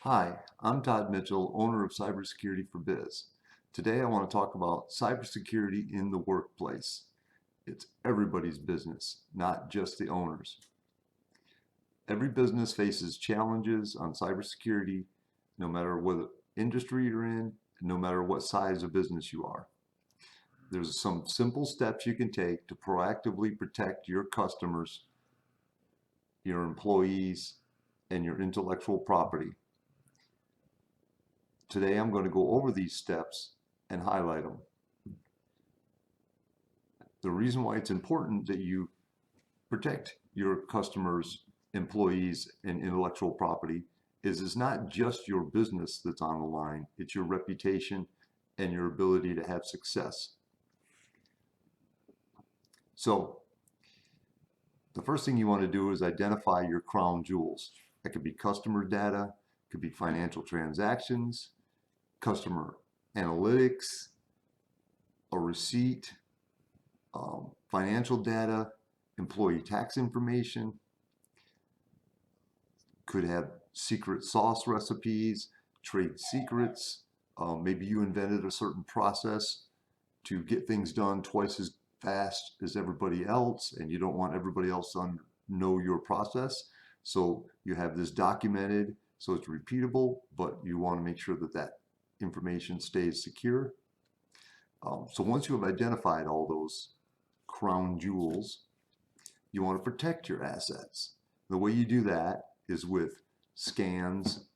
Hi, I'm Todd Mitchell, owner of Cybersecurity4biz. Today I want to talk about cybersecurity in the workplace. It's everybody's business, not just the owners. Every business faces challenges on cybersecurity, no matter what industry you're in, no matter what size of business you are. There's some simple steps you can take to proactively protect your customers, your employees, and your intellectual property. Today I'm going to go over these steps and highlight them. The reason why it's important that you protect your customers, employees, and intellectual property is it's not just your business that's on the line, it's your reputation and your ability to have success. So the first thing you want to do is identify your crown jewels. That could be customer data, could be financial transactions, customer analytics, a receipt, financial data, employee tax information, could have secret sauce recipes, trade secrets. Maybe you invented a certain process to get things done twice as fast as everybody else, and you don't want everybody else to know your process. So you have this documented so it's repeatable, but you want to make sure that that information stays secure. So once you have identified all those crown jewels, you want to protect your assets. The way you do that is with scans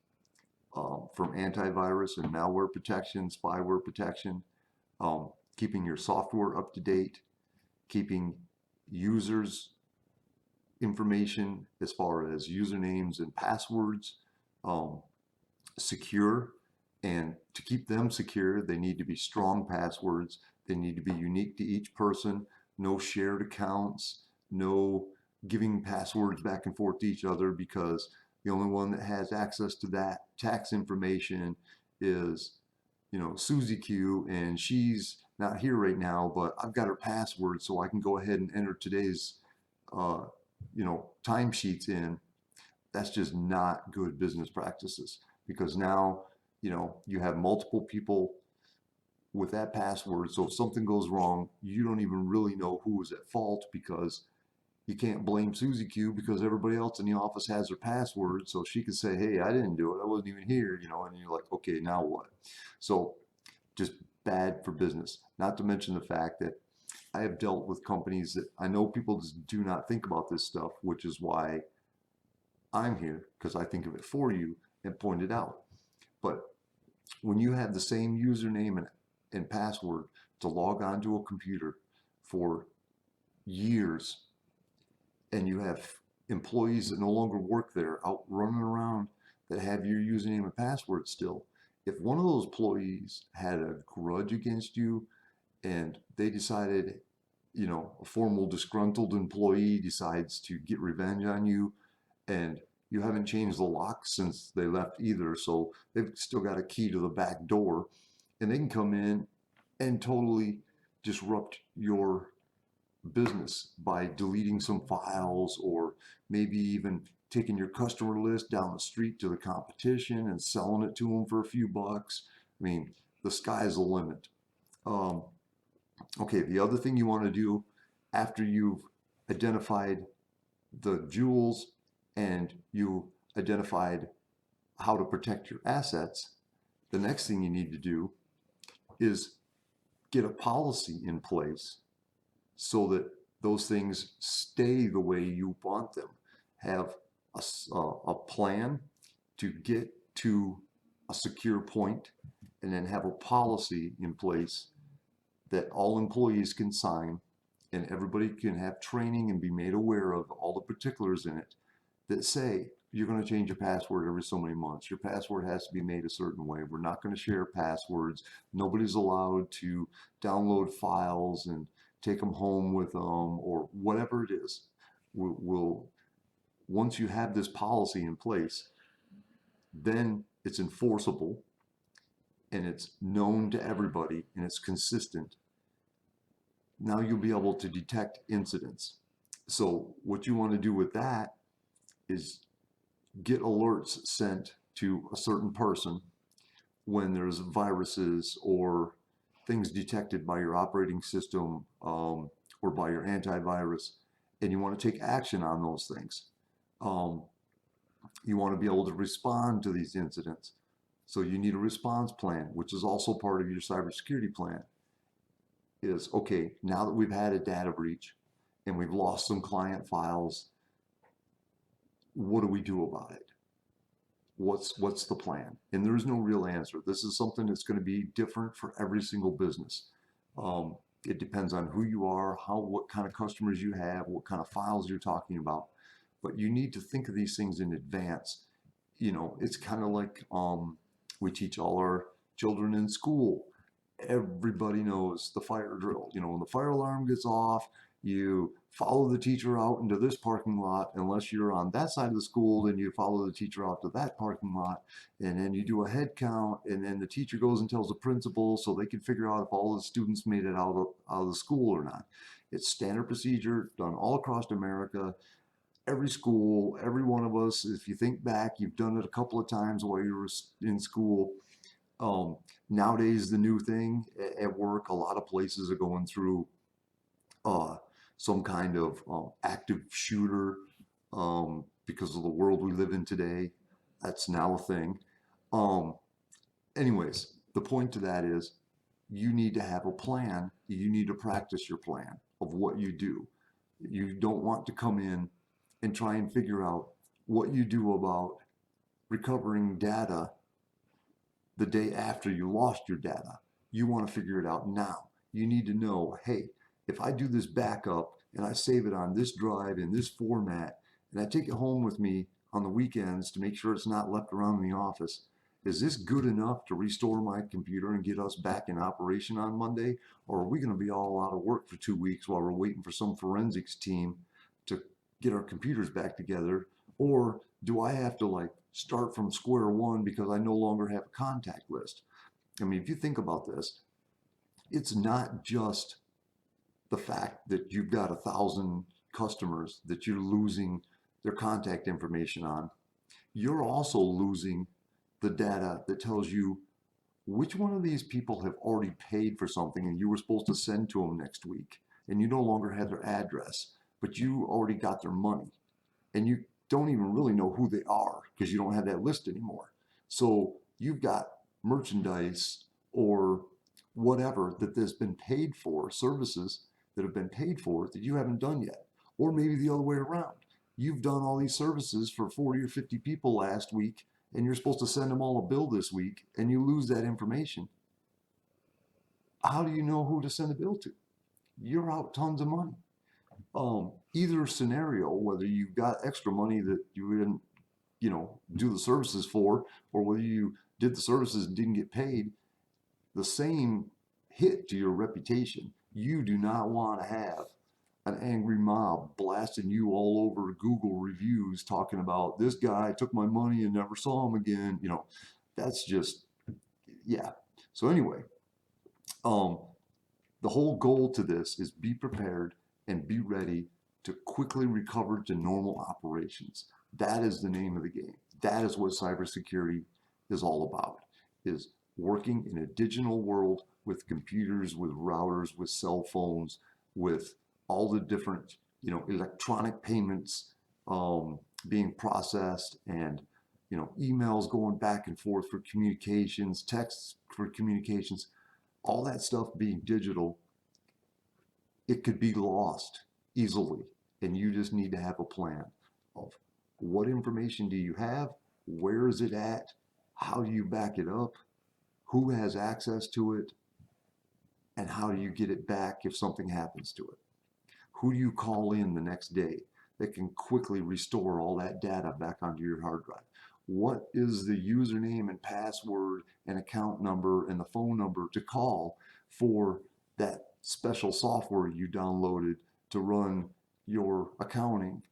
from antivirus and malware protection, spyware protection, keeping your software up to date, keeping users' information as far as usernames and passwords secure. And to keep them secure, they need to be strong passwords. They need to be unique to each person, no shared accounts, no giving passwords back and forth to each other, because the only one that has access to that tax information is, Susie Q, and she's not here right now, but I've got her password so I can go ahead and enter today's, timesheets in. That's just not good business practices, because now, you have multiple people with that password. So if something goes wrong, you don't even really know who is at fault, because you can't blame Susie Q because everybody else in the office has her password. So she can say, hey, I didn't do it. I wasn't even here, and you're like, okay, now what? So just bad for business. Not to mention the fact that I have dealt with companies that I know people just do not think about this stuff, which is why I'm here, because I think of it for you and point it out. But when you have the same username and password to log onto a computer for years, and you have employees that no longer work there out running around that have your username and password still, if one of those employees had a grudge against you and they decided, a formal disgruntled employee decides to get revenge on you, and you haven't changed the lock since they left either, so they've still got a key to the back door, and they can come in and totally disrupt your business by deleting some files, or maybe even taking your customer list down the street to the competition and selling it to them for a few bucks. I mean, the sky's the limit. Okay, the other thing you want to do after you've identified the jewels and you identified how to protect your assets, the next thing you need to do is get a policy in place so that those things stay the way you want them. Have a plan to get to a secure point, and then have a policy in place that all employees can sign, and everybody can have training and be made aware of all the particulars in it that say you're going to change your password every so many months. Your password has to be made a certain way. We're not going to share passwords. Nobody's allowed to download files and take them home with them, or whatever it is. Once you have this policy in place, then it's enforceable and it's known to everybody and it's consistent. Now you'll be able to detect incidents. So what you want to do with that is get alerts sent to a certain person when there's viruses or things detected by your operating system or by your antivirus, and you want to take action on those things. Um, you want to be able to respond to these incidents. So you need a response plan, which is also part of your cybersecurity plan. Is okay, now that we've had a data breach and we've lost some client files, what do we do about it? What's the plan? And there is no real answer. This is something that's going to be different for every single business. It depends on who you are, what kind of customers you have, what kind of files you're talking about. But you need to think of these things in advance. You know, it's kind of like we teach all our children in school. Everybody knows the fire drill. You know, when the fire alarm gets off, you follow the teacher out into this parking lot. Unless you're on that side of the school, then you follow the teacher out to that parking lot, and then you do a head count, and then the teacher goes and tells the principal so they can figure out if all the students made it out of the school or not. It's standard procedure done all across America. Every school, every one of us, if you think back, you've done it a couple of times while you were in school. Nowadays, the new thing at work, a lot of places are going through some kind of active shooter because of the world we live in today. That's now a thing. Um, anyways, the point to that is you need to have a plan. You need to practice your plan of what you do. You don't want to come in and try and figure out what you do about recovering data the day after you lost your data. You want to figure it out now. You need to know, hey, if I do this backup and I save it on this drive in this format and I take it home with me on the weekends to make sure it's not left around in the office, is this good enough to restore my computer and get us back in operation on Monday? Or are we going to be all out of work for 2 weeks while we're waiting for some forensics team to get our computers back together? Or do I have to like start from square one because I no longer have a contact list? I mean, if you think about this, it's not just the fact that you've got 1,000 customers that you're losing their contact information on. You're also losing the data that tells you which one of these people have already paid for something and you were supposed to send to them next week, and you no longer have their address, but you already got their money, and you don't even really know who they are because you don't have that list anymore. So you've got merchandise or whatever that has been paid for, services that have been paid for that you haven't done yet. Or maybe the other way around. You've done all these services for 40 or 50 people last week, and you're supposed to send them all a bill this week, and you lose that information. How do you know who to send a bill to? You're out tons of money. Either scenario, whether you've got extra money that you didn't, do the services for, or whether you did the services and didn't get paid, the same hit to your reputation. You do not want to have an angry mob blasting you all over Google reviews talking about this guy took my money and never saw him again. That's just, yeah. So anyway, the whole goal to this is be prepared and be ready to quickly recover to normal operations. That is the name of the game. That is what cybersecurity is all about, is working in a digital world with computers, with routers, with cell phones, with all the different, electronic payments being processed, and, emails going back and forth for communications, texts for communications, all that stuff being digital. It could be lost easily, and you just need to have a plan of what information do you have, where is it at, how do you back it up, who has access to it, and how do you get it back if something happens to it? Who do you call in the next day that can quickly restore all that data back onto your hard drive? What is the username and password and account number and the phone number to call for that special software you downloaded to run your accounting?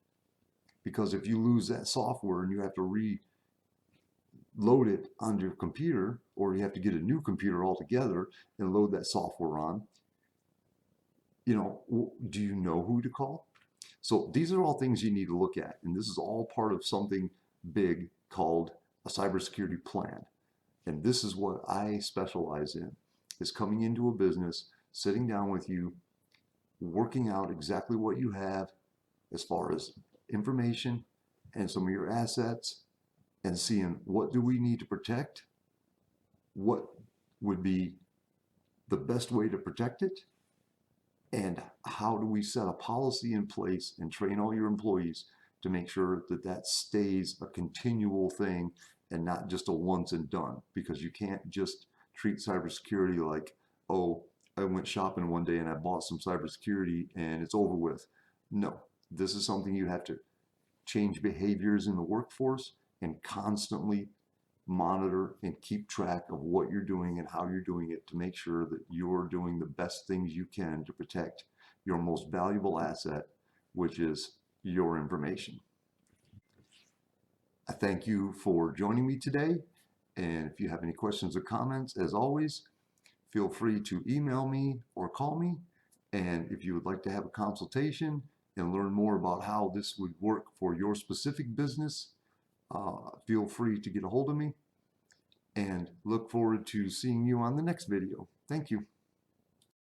Because if you lose that software and you have to reload it on your computer, or you have to get a new computer altogether and load that software on, do you know who to call? So these are all things you need to look at, and this is all part of something big called a cybersecurity plan. And this is what I specialize in, is coming into a business, sitting down with you, working out exactly what you have as far as information and some of your assets, and seeing what do we need to protect, what would be the best way to protect it, and how do we set a policy in place and train all your employees to make sure that that stays a continual thing and not just a once and done, because you can't just treat cybersecurity like, oh, I went shopping one day and I bought some cybersecurity and it's over with. No, this is something you have to change behaviors in the workforce and constantly monitor and keep track of what you're doing and how you're doing it to make sure that you're doing the best things you can to protect your most valuable asset, which is your information. I thank you for joining me today. And if you have any questions or comments, as always, feel free to email me or call me. And if you would like to have a consultation and learn more about how this would work for your specific business, feel free to get a hold of me, and look forward to seeing you on the next video. Thank you.